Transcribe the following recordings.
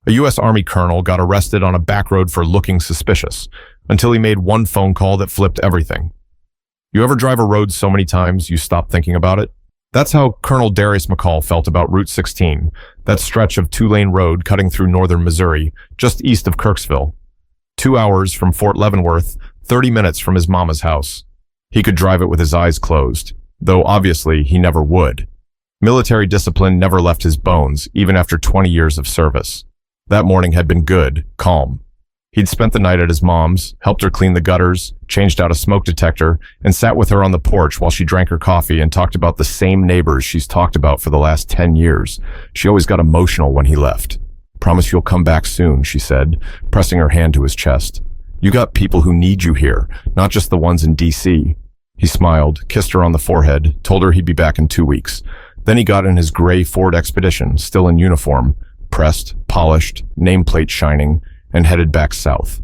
A U.S. Army colonel got arrested on a back road for looking suspicious, until he made one phone call that flipped everything. You ever drive a road so many times you stop thinking about it? That's how Colonel Darius McCall felt about Route 16, that stretch of two-lane road cutting through northern Missouri, just east of Kirksville. 2 hours from Fort Leavenworth, 30 minutes from his mama's house. He could drive it with his eyes closed, though obviously he never would. Military discipline never left his bones, even after 20 years of service. That morning had been good, calm. He'd spent the night at his mom's, helped her clean the gutters, changed out a smoke detector, and sat with her on the porch while she drank her coffee and talked about the same neighbors she's talked about for the last 10 years. She always got emotional when he left. "Promise you'll come back soon," she said, pressing her hand to his chest. "You got people who need you here, not just the ones in D.C. He smiled, kissed her on the forehead, told her he'd be back in 2 weeks. Then he got in his gray Ford Expedition, still in uniform, pressed, polished, nameplate shining, and headed back south.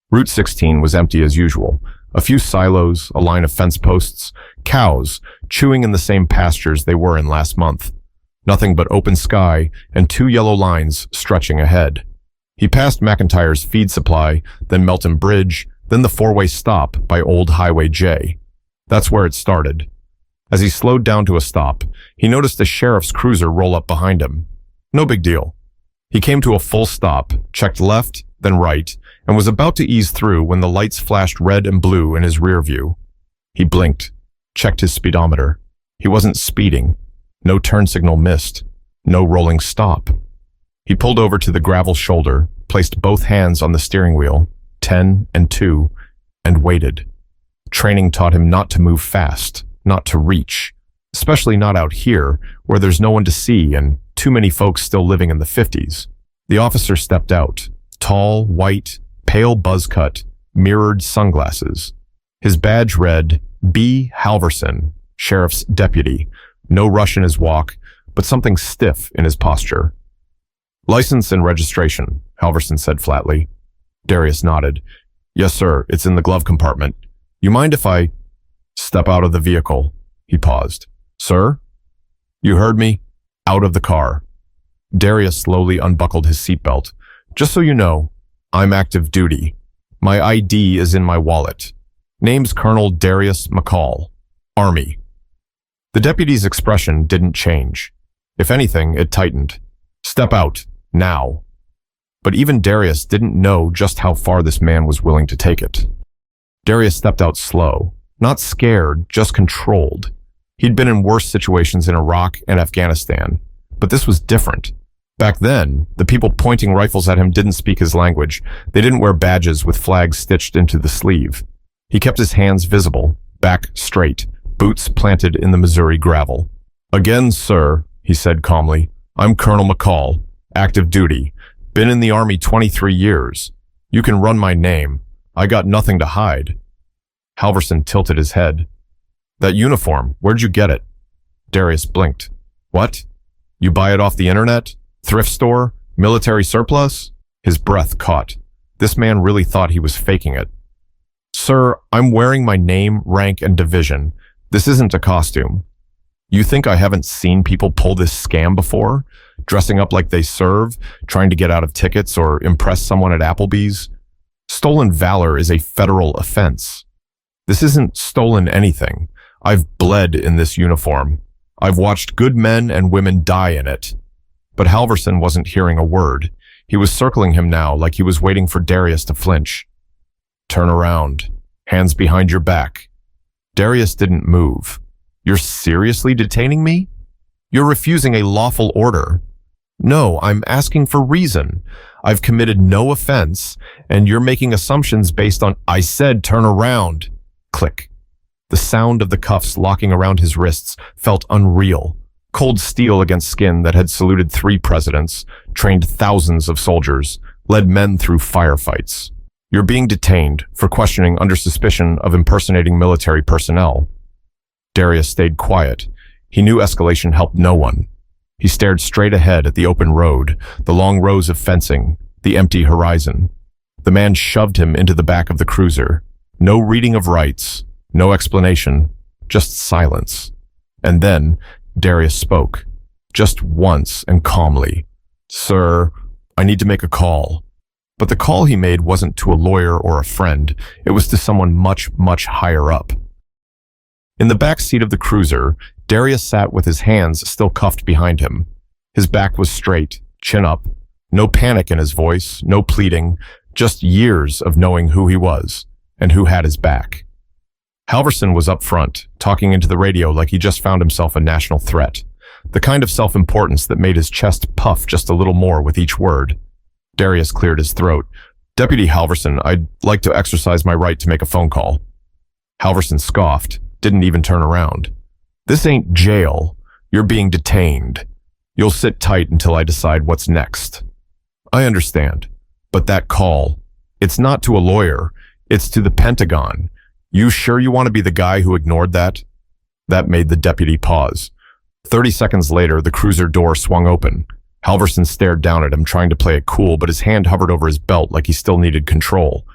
Route 16 was empty as usual. A few silos, a line of fence posts, cows chewing in the same pastures they were in last month. Nothing but open sky and 2 yellow lines stretching ahead. He passed McIntyre's feed supply, then Melton Bridge, then the 4-way stop by Old Highway J. That's where it started. As he slowed down to a stop, he noticed a sheriff's cruiser roll up behind him. No big deal. He came to a full stop, checked left, then right, and was about to ease through when the lights flashed red and blue in his rear view. He blinked, checked his speedometer. He wasn't speeding. No turn signal missed. No rolling stop. He pulled over to the gravel shoulder, placed both hands on the steering wheel, 10 and 2, and waited. Training taught him not to move fast, not to reach, especially not out here, where there's no one to see and too many folks still living in the 50s. The officer stepped out, tall, white, pale buzz cut, mirrored sunglasses. His badge read, B. Halverson, Sheriff's Deputy. No rush in his walk, but something stiff in his posture. "License and registration," Halverson said flatly. Darius nodded. "Yes, sir, it's in the glove compartment. You mind if I—" "Step out of the vehicle." He paused. "Sir?" "You heard me. Out of the car." Darius slowly unbuckled his seatbelt. "Just so you know, I'm active duty. My ID is in my wallet. Name's Colonel Darius McCall, Army." The deputy's expression didn't change. If anything, it tightened. "Step out, now." But even Darius didn't know just how far this man was willing to take it. Darius stepped out slow, not scared, just controlled. He'd been in worse situations in Iraq and Afghanistan, but this was different. Back then, the people pointing rifles at him didn't speak his language. They didn't wear badges with flags stitched into the sleeve. He kept his hands visible, back straight, boots planted in the Missouri gravel. "Again, sir," he said calmly, "I'm Colonel McCall, active duty. Been in the Army 23 years. You can run my name. I got nothing to hide." Halverson tilted his head. "That uniform, where'd you get it?" Darius blinked. "What? You buy it off the internet? Thrift store? Military surplus?" His breath caught. This man really thought he was faking it. "Sir, I'm wearing my name, rank, and division. This isn't a costume. You think I haven't seen people pull this scam before? Dressing up like they serve, trying to get out of tickets or impress someone at Applebee's? Stolen valor is a federal offense. This isn't stolen anything. I've bled in this uniform. I've watched good men and women die in it." But Halverson wasn't hearing a word. He was circling him now like he was waiting for Darius to flinch. "Turn around. Hands behind your back." Darius didn't move. "You're seriously detaining me? You're refusing a lawful order." "No, I'm asking for reason. I've committed no offense, and you're making assumptions based on—" "I said turn around." Click. The sound of the cuffs locking around his wrists felt unreal. Cold steel against skin that had saluted 3 presidents, trained thousands of soldiers, led men through firefights. "You're being detained for questioning under suspicion of impersonating military personnel." Darius stayed quiet. He knew escalation helped no one. He stared straight ahead at the open road, the long rows of fencing, the empty horizon. The man shoved him into the back of the cruiser. No reading of rights, no explanation, just silence. And then Darius spoke, just once and calmly. "Sir, I need to make a call. But the call he made wasn't to a lawyer or a friend. It was to someone much, much higher up. In the back seat of the cruiser, Darius sat with his hands still cuffed behind him. His back was straight, chin up. No panic in his voice, no pleading, just years of knowing who he was and who had his back. Halverson was up front, talking into the radio like he just found himself a national threat, the kind of self-importance that made his chest puff just a little more with each word. Darius cleared his throat. Deputy Halverson, I'd like to exercise my right to make a phone call. Halverson scoffed, didn't even turn around. This ain't jail. You're being detained. You'll sit tight until I decide what's next. I understand, but that call, it's not to a lawyer, it's to the Pentagon. You sure you want to be the guy who ignored that? That made the deputy pause. 30 seconds later, the cruiser door swung open. Halverson stared down at him, trying to play it cool, but his hand hovered over his belt like he still needed control.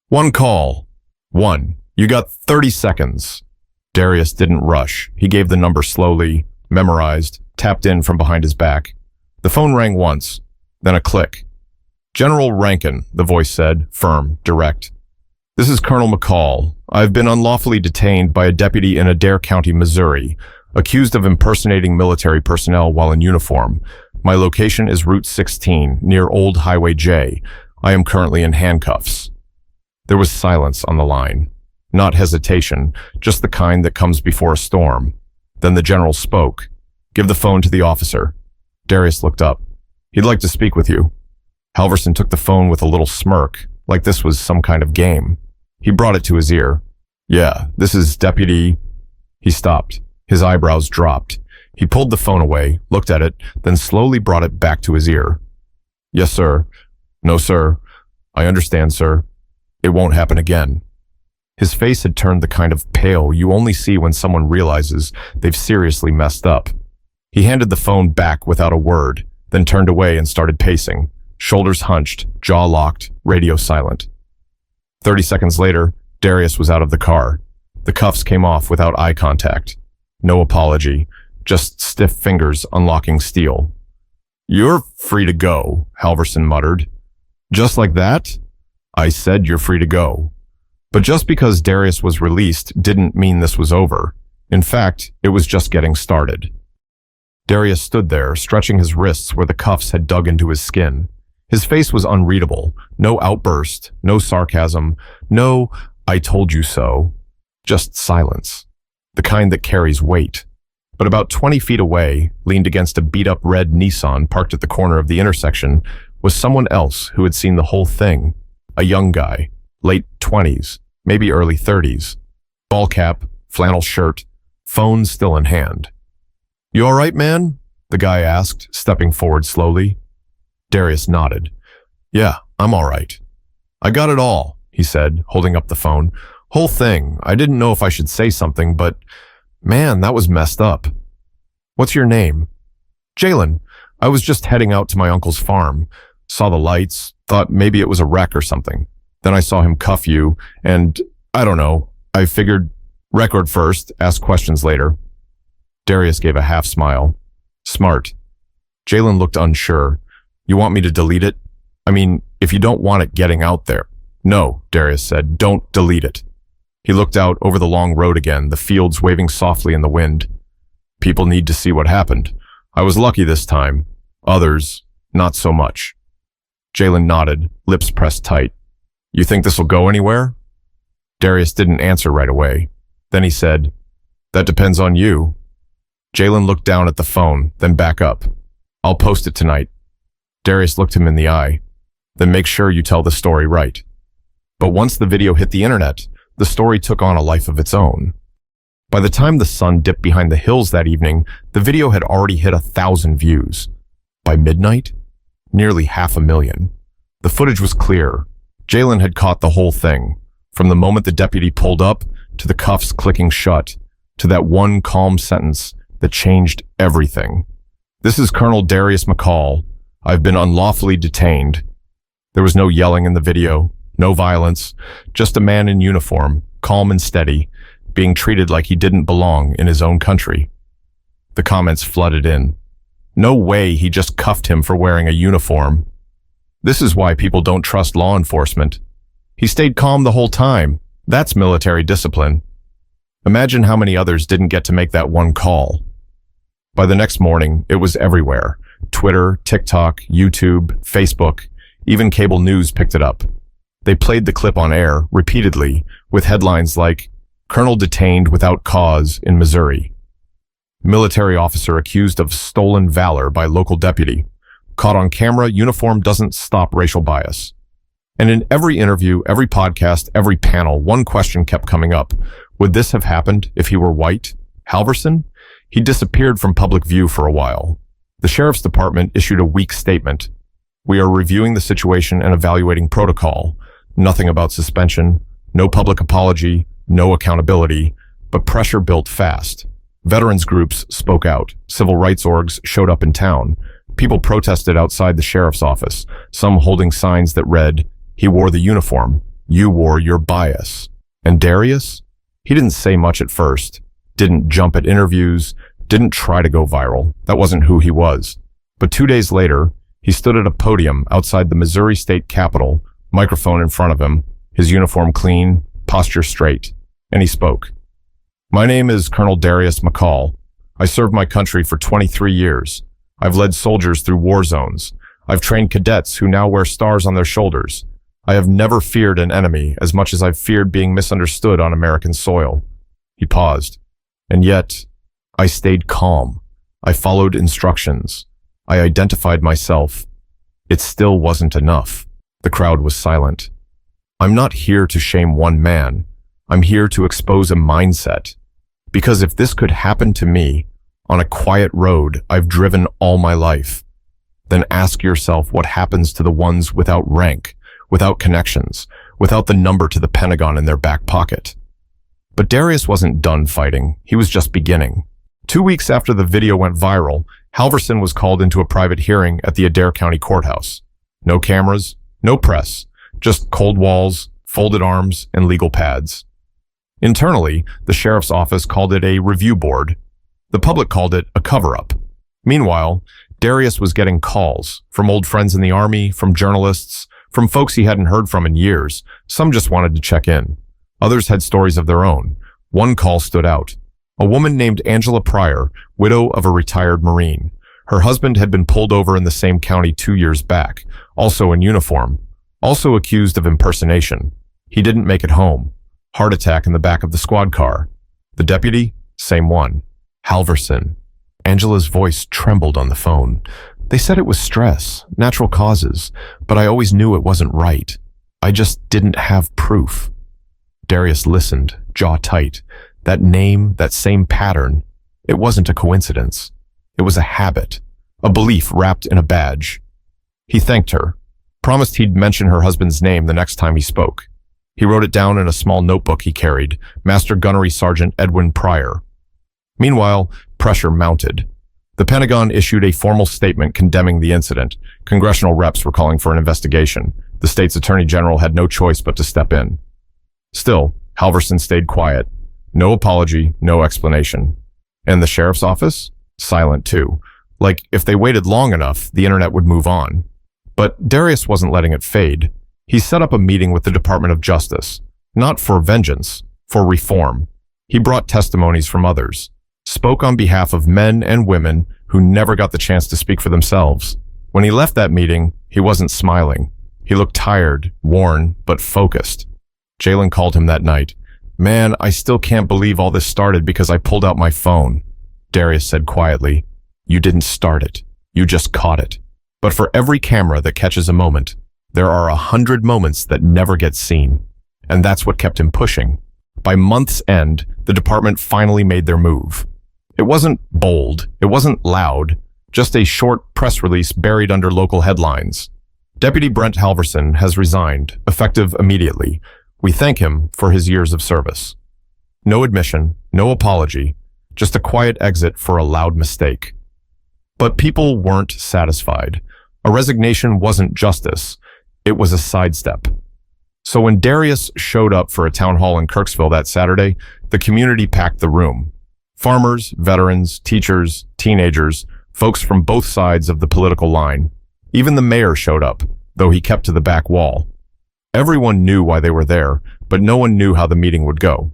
One call. One. You got 30 seconds. Darius didn't rush. He gave the number slowly, memorized, tapped in from behind his back. The phone rang once, then a click. General Rankin, the voice said, firm, direct. This is Colonel McCall. I've been unlawfully detained by a deputy in Adair County, Missouri, accused of impersonating military personnel while in uniform. My location is Route 16, near Old Highway J. I am currently in handcuffs. There was silence on the line. Not hesitation, just the kind that comes before a storm. Then the general spoke. Give the phone to the officer. Darius looked up. He'd like to speak with you. Halverson took the phone with a little smirk, like this was some kind of game. He brought it to his ear. Yeah, this is Deputy... He stopped. His eyebrows dropped. He pulled the phone away, looked at it, then slowly brought it back to his ear. Yes, sir. No, sir. I understand, sir. It won't happen again. His face had turned the kind of pale you only see when someone realizes they've seriously messed up. He handed the phone back without a word, then turned away and started pacing, shoulders hunched, jaw locked, radio silent. 30 seconds later, Darius was out of the car. The cuffs came off without eye contact. No apology, just stiff fingers unlocking steel. You're free to go, Halverson muttered. Just like that? I said you're free to go. But just because Darius was released didn't mean this was over. In fact, it was just getting started. Darius stood there, stretching his wrists where the cuffs had dug into his skin. His face was unreadable. No outburst, no sarcasm, no "I told you so." Just silence. The kind that carries weight. But about 20 feet away, leaned against a beat-up red Nissan parked at the corner of the intersection, was someone else who had seen the whole thing. A young guy, late 20s, maybe early 30s. Ball cap, flannel shirt, phone still in hand. You all right, man? The guy asked, stepping forward slowly. Darius nodded. Yeah, I'm all right. I got it all, he said, holding up the phone. Whole thing. I didn't know if I should say something, but man, that was messed up. What's your name? Jalen. I was just heading out to my uncle's farm. Saw the lights, thought maybe it was a wreck or something. Then I saw him cuff you, and I don't know. I figured record first, ask questions later. Darius gave a half smile. Smart. Jalen looked unsure. You want me to delete it? I mean, if you don't want it getting out there. No, Darius said, don't delete it. He looked out over the long road again, the fields waving softly in the wind. People need to see what happened. I was lucky this time. Others, not so much. Jalen nodded, lips pressed tight. You think this'll go anywhere? Darius didn't answer right away. Then he said, that depends on you. Jalen looked down at the phone, then back up. I'll post it tonight. Darius looked him in the eye. Then make sure you tell the story right. But once the video hit the internet, the story took on a life of its own. By the time the sun dipped behind the hills that evening, the video had already hit 1,000 views. By midnight, nearly 500,000. The footage was clear. Jalen had caught the whole thing, from the moment the deputy pulled up, to the cuffs clicking shut, to that one calm sentence that changed everything. This is Colonel Darius McCall. I've been unlawfully detained. There was no yelling in the video, no violence, just a man in uniform, calm and steady, being treated like he didn't belong in his own country. The comments flooded in. No way he just cuffed him for wearing a uniform. This is why people don't trust law enforcement. He stayed calm the whole time. That's military discipline. Imagine how many others didn't get to make that one call. By the next morning, it was everywhere. Twitter, TikTok, YouTube, Facebook, even cable news picked it up. They played the clip on air repeatedly with headlines like, "Colonel detained without cause in Missouri." Military officer accused of stolen valor by local deputy. Caught on camera, uniform doesn't stop racial bias. And in every interview, every podcast, every panel, one question kept coming up. Would this have happened if he were white? Halverson? He disappeared from public view for a while. The sheriff's department issued a weak statement. "We are reviewing the situation and evaluating protocol. Nothing about suspension, no public apology, no accountability, but pressure built fast." Veterans groups spoke out. Civil rights orgs showed up in town. People protested outside the sheriff's office, some holding signs that read, "He wore the uniform. You wore your bias." And Darius? He didn't say much at first, didn't jump at interviews, didn't try to go viral. That wasn't who he was. But 2 days later, he stood at a podium outside the Missouri State Capitol, microphone in front of him, his uniform clean, posture straight, and he spoke. "My name is Colonel Darius McCall. I served my country for 23 years. I've led soldiers through war zones. I've trained cadets who now wear stars on their shoulders. I have never feared an enemy as much as I've feared being misunderstood on American soil." He paused. "And yet, I stayed calm. I followed instructions. I identified myself. It still wasn't enough." The crowd was silent. "I'm not here to shame one man. I'm here to expose a mindset. Because if this could happen to me, on a quiet road I've driven all my life, then ask yourself what happens to the ones without rank, without connections, without the number to the Pentagon in their back pocket." But Darius wasn't done fighting. He was just beginning. 2 weeks after the video went viral, Halverson was called into a private hearing at the Adair County Courthouse. No cameras, no press, just cold walls, folded arms, and legal pads. Internally, the sheriff's office called it a review board. The public called it a cover-up. Meanwhile, Darius was getting calls from old friends in the Army, from journalists, from folks he hadn't heard from in years. Some just wanted to check in. Others had stories of their own. One call stood out. A woman named Angela Pryor, widow of a retired Marine. Her husband had been pulled over in the same county 2 years back, also in uniform, also accused of impersonation. He didn't make it home. Heart attack in the back of the squad car. The deputy? Same one. Halverson. Angela's voice trembled on the phone. "They said it was stress, natural causes, but I always knew it wasn't right. I just didn't have proof." Darius listened, jaw tight. That name, that same pattern, it wasn't a coincidence. It was a habit, a belief wrapped in a badge. He thanked her, promised he'd mention her husband's name the next time he spoke. He wrote it down in a small notebook he carried, Master Gunnery Sergeant Edwin Pryor. Meanwhile, pressure mounted. The Pentagon issued a formal statement condemning the incident. Congressional reps were calling for an investigation. The state's attorney general had no choice but to step in. Still, Halverson stayed quiet. No apology, no explanation. And the sheriff's office? Silent too. Like, if they waited long enough, the internet would move on. But Darius wasn't letting it fade. He set up a meeting with the Department of Justice. Not for vengeance, for reform. He brought testimonies from others. Spoke on behalf of men and women who never got the chance to speak for themselves. When he left that meeting, he wasn't smiling. He looked tired, worn, but focused. Jalen called him that night. "Man, I still can't believe all this started because I pulled out my phone." Darius said quietly, "You didn't start it. You just caught it. But for every camera that catches a moment, there are 100 moments that never get seen." And that's what kept him pushing. By month's end, the department finally made their move. It wasn't bold, it wasn't loud, just a short press release buried under local headlines. Deputy Brent Halverson has resigned, effective immediately. We thank him for his years of service. No admission, no apology, just a quiet exit for a loud mistake. But people weren't satisfied. A resignation wasn't justice, it was a sidestep. So when Darius showed up for a town hall in Kirksville that Saturday, the community packed the room. Farmers, veterans, teachers, teenagers, folks from both sides of the political line. Even the mayor showed up, though he kept to the back wall. Everyone knew why they were there, but no one knew how the meeting would go.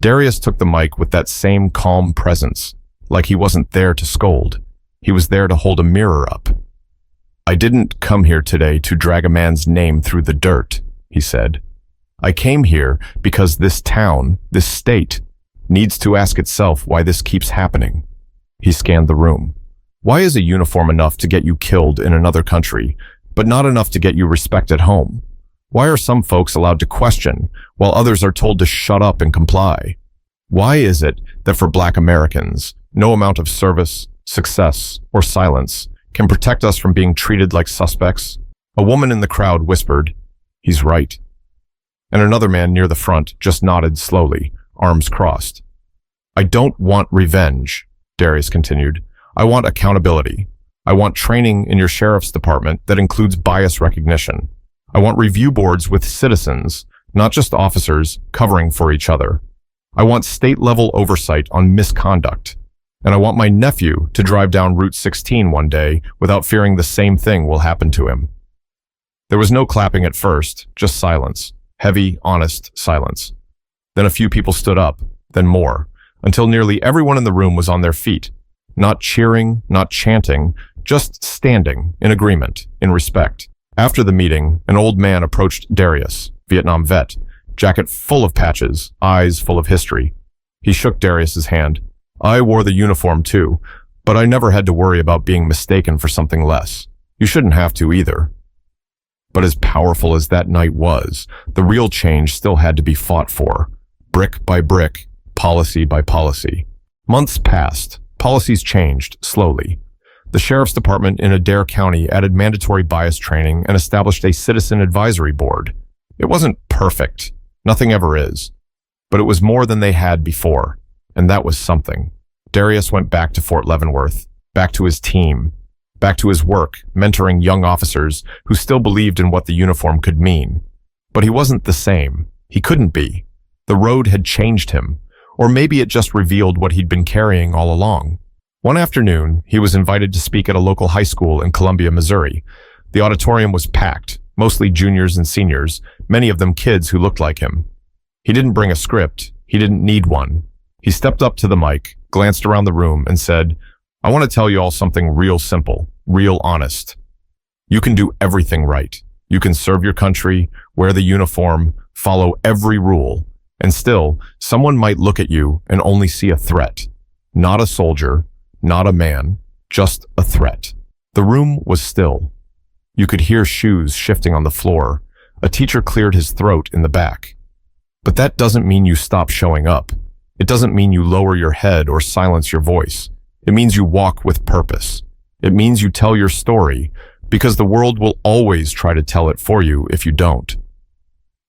Darius took the mic with that same calm presence, like he wasn't there to scold. He was there to hold a mirror up. "I didn't come here today to drag a man's name through the dirt," he said. "I came here because this town, this state, needs to ask itself why this keeps happening." He scanned the room. Why is a uniform enough to get you killed in another country, but not enough to get you respect at home? Why are some folks allowed to question, while others are told to shut up and comply? Why is it that for Black Americans, no amount of service, success, or silence can protect us from being treated like suspects? A woman in the crowd whispered, "He's right." And another man near the front just nodded slowly, arms crossed. "I don't want revenge," Darius continued. "I want accountability. I want training in your sheriff's department that includes bias recognition. I want review boards with citizens, not just officers, covering for each other. I want state-level oversight on misconduct. And I want my nephew to drive down Route 16 one day without fearing the same thing will happen to him." There was no clapping at first, just silence. Heavy, honest silence. Then a few people stood up, then more, until nearly everyone in the room was on their feet. Not cheering, not chanting, just standing, in agreement, in respect. After the meeting, an old man approached Darius, Vietnam vet, jacket full of patches, eyes full of history. He shook Darius's hand. "I wore the uniform too, but I never had to worry about being mistaken for something less. You shouldn't have to either." But as powerful as that night was, the real change still had to be fought for, brick by brick, policy by policy. Months passed. Policies changed, slowly. The sheriff's department in Adair County added mandatory bias training and established a citizen advisory board. It wasn't perfect. Nothing ever is. But it was more than they had before, and that was something. Darius went back to Fort Leavenworth, back to his team, back to his work, mentoring young officers who still believed in what the uniform could mean. But he wasn't the same. He couldn't be. The road had changed him, or maybe it just revealed what he'd been carrying all along. One afternoon, he was invited to speak at a local high school in Columbia, Missouri. The auditorium was packed, mostly juniors and seniors, many of them kids who looked like him. He didn't bring a script. He didn't need one. He stepped up to the mic, glanced around the room, and said, "I want to tell you all something real simple, real honest. You can do everything right. You can serve your country, wear the uniform, follow every rule, and still, someone might look at you and only see a threat. Not a soldier, not a man, just a threat." The room was still. You could hear shoes shifting on the floor. A teacher cleared his throat in the back. But that doesn't mean you stop showing up. It doesn't mean you lower your head or silence your voice. It means you walk with purpose. It means you tell your story, because the world will always try to tell it for you if you don't.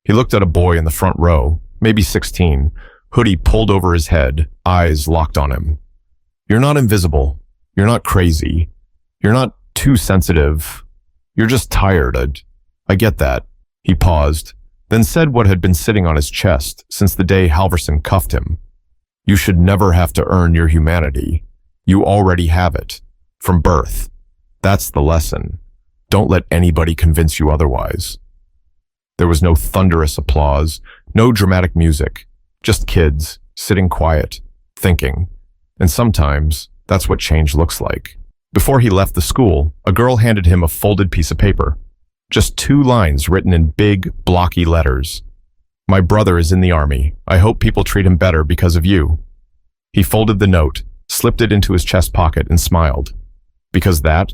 He looked at a boy in the front row, maybe 16, hoodie pulled over his head, eyes locked on him. "You're not invisible. You're not crazy. You're not too sensitive. You're just tired. I get that." He paused, then said what had been sitting on his chest since the day Halverson cuffed him. "You should never have to earn your humanity. You already have it. From birth. That's the lesson. Don't let anybody convince you otherwise." There was no thunderous applause, no dramatic music, just kids sitting quiet, thinking. And sometimes that's what change looks like. Before he left the school, a girl handed him a folded piece of paper. Just 2 lines written in big, blocky letters. "My brother is in the Army. I hope people treat him better because of you." He folded the note, slipped it into his chest pocket, and smiled. Because that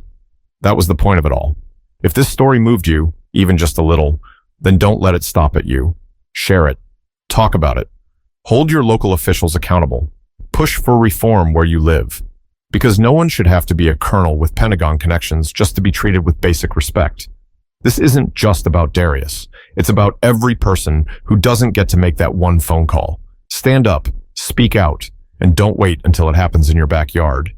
was the point of it all. If this story moved you, even just a little, then don't let it stop at you. Share it. Talk about it. Hold your local officials accountable. Push for reform where you live. Because no one should have to be a colonel with Pentagon connections just to be treated with basic respect. This isn't just about Darius. It's about every person who doesn't get to make that one phone call. Stand up, speak out, and don't wait until it happens in your backyard.